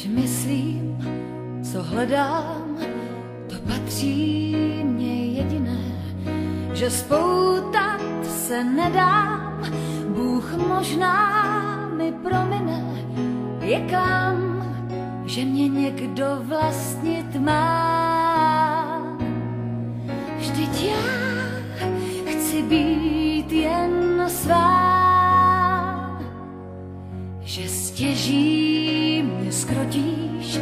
myslím, co hledám, to patří mně jediné, že spoutat se nedám, Bůh možná mi promine, je klam, že mě někdo vlastnit má. Vždyť já chci být jen svá, že stěží mě skrotíš,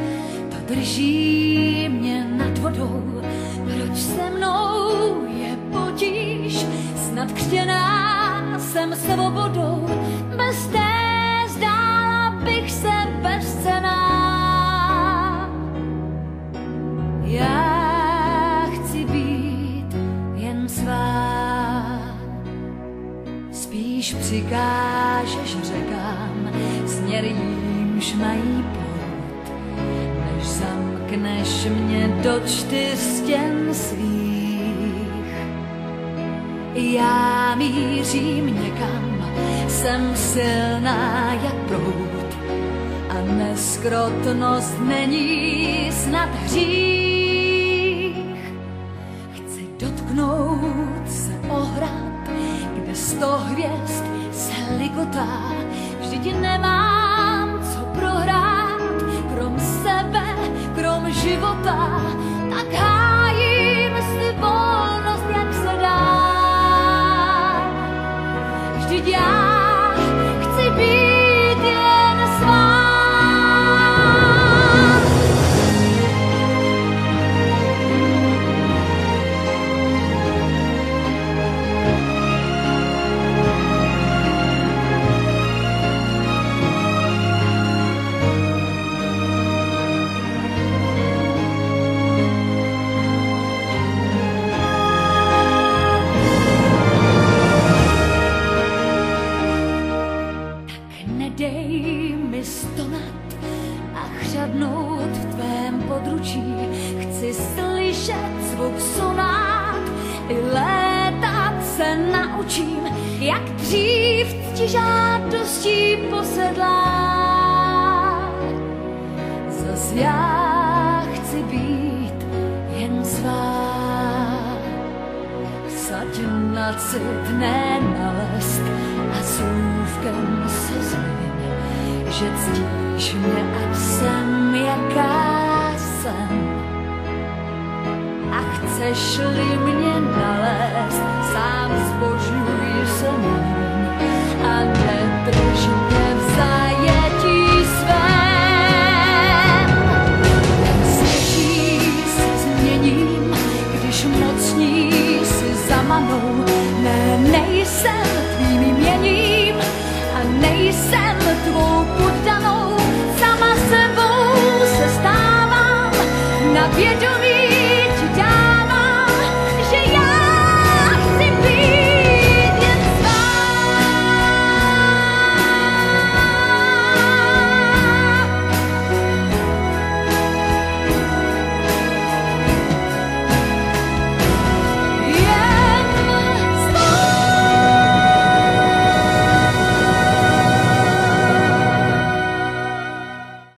to drží mě nad vodou. Proč se mnou je potíž, snad křtěná jsem svobodou, bez té zdála bych se bezcenná. Já chci být jen svá, spíš přikážeš řekám, směr jímž mají plout, než zamkneš mě do 4 stěn svých. Já mířím někam, jsem silná jak proud a neskrotnost není snad hřích. Chci dotknout se ohrad, kde 100 hvězd se ligotá, vždyť nemám co prohrát, krom sebe, krom života, tak hájím si volnost, jak se dá. Vždyť já chci být jen svá. Nedej mi stonat a chřadnout v tvém područí. Chci slyšet zvuk sonát, i létat se naučím, jak dřív ctižádostí posedlá. Zas já chci být jen svá, vsaď na cit, ne na lest a slůvkem se zlým, že ctíš mě, ať jsem jaká jsem. A chceš-li mě nalézt, sám zbožňuj se mnou.